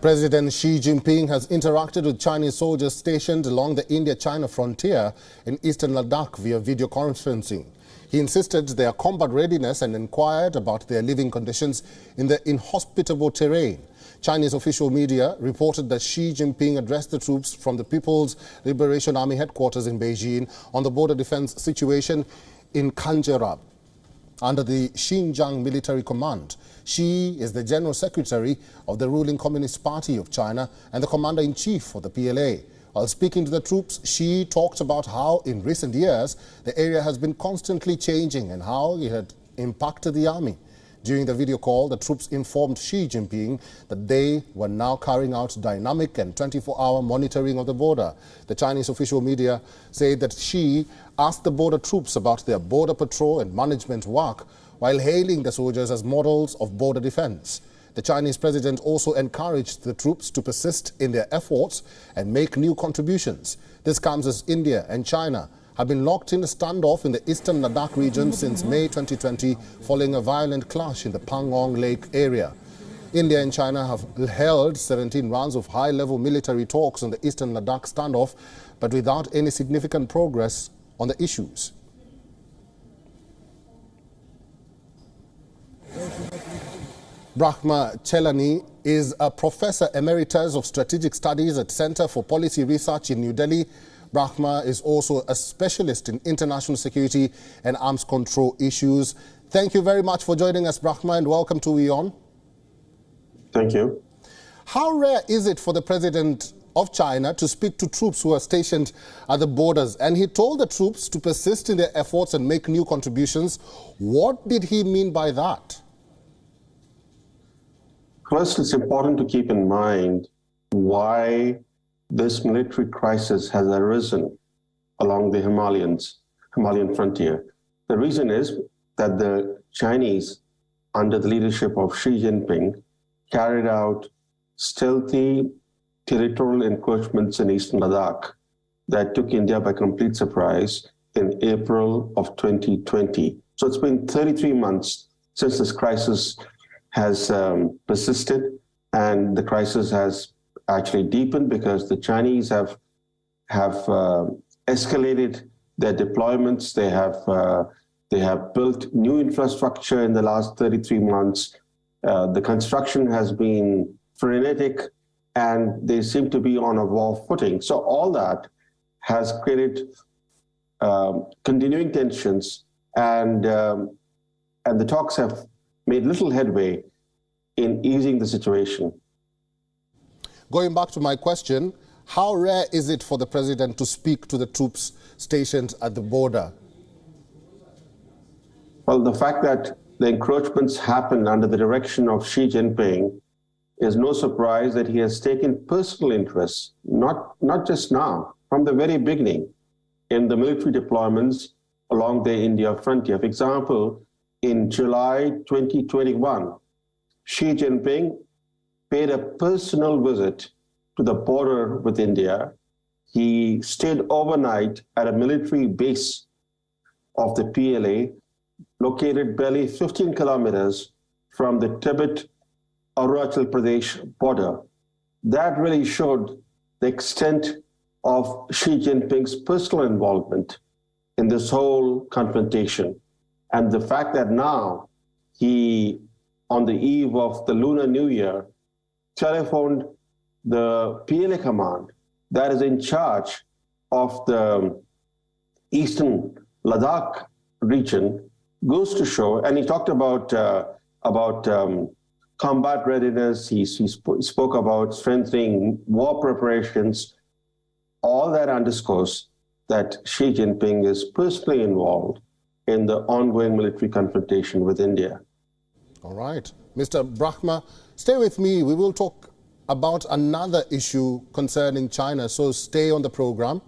President Xi Jinping has interacted with Chinese soldiers stationed along the India-China frontier in Eastern Ladakh via video conferencing. He insisted their combat readiness and inquired about their living conditions in the inhospitable terrain. Chinese official media reported that Xi Jinping addressed the troops from the People's Liberation Army headquarters in Beijing on the border defense situation in Kanjerab, under the Xinjiang Military Command. Xi is the General Secretary of the ruling Communist Party of China and the Commander-in-Chief of the PLA. While speaking to the troops, Xi talked about how in recent years the area has been constantly changing and how it had impacted the army. During the video call, the troops informed Xi Jinping that they were now carrying out dynamic and 24-hour monitoring of the border. The Chinese official media said that Xi asked the border troops about their border patrol and management work while hailing the soldiers as models of border defense. The Chinese president also encouraged the troops to persist in their efforts and make new contributions. This comes as India and China have been locked in a standoff in the Eastern Ladakh region since May 2020 following a violent clash in the Pangong Lake area. India and China have held 17 rounds of high-level military talks on the Eastern Ladakh standoff, but without any significant progress on the issues. Brahma Chelani is a Professor Emeritus of Strategic Studies at Center for Policy Research in New Delhi. Brahma is also a specialist in international security and arms control issues. Thank you very much for joining us, Brahma, and welcome to WION. Thank you. How rare is it for the President of China to speak to troops who are stationed at the borders? And he told the troops to persist in their efforts and make new contributions. What did he mean by that? First, it's important to keep in mind why this military crisis has arisen along the Himalayan frontier. The reason is that the Chinese, under the leadership of Xi Jinping, carried out stealthy territorial encroachments in Eastern Ladakh that took India by complete surprise in April of 2020. So it's been 33 months since this crisis has persisted, and the crisis has actually deepened because the Chinese have escalated their deployments. They have built new infrastructure in the last 33 months. The construction has been frenetic, and they seem to be on a war footing. So all that has created continuing tensions, and the talks have made little headway in easing the situation. Going back to my question, how rare is it for the president to speak to the troops stationed at the border? Well, the fact that the encroachments happened under the direction of Xi Jinping is no surprise that he has taken personal interest, not just now, from the very beginning, in the military deployments along the India frontier. For example, in July 2021, Xi Jinping paid a personal visit to the border with India. He stayed overnight at a military base of the PLA, located barely 15 kilometers from the Tibet-Arunachal Pradesh border. That really showed the extent of Xi Jinping's personal involvement in this whole confrontation. And the fact that now he, on the eve of the Lunar New Year, telephoned the PLA command that is in charge of the Eastern Ladakh region goes to show, and he talked about combat readiness, he spoke about strengthening war preparations. All that underscores that Xi Jinping is personally involved in the ongoing military confrontation with India. All right. Mr. Brahma, stay with me. We will talk about another issue concerning China, so stay on the program.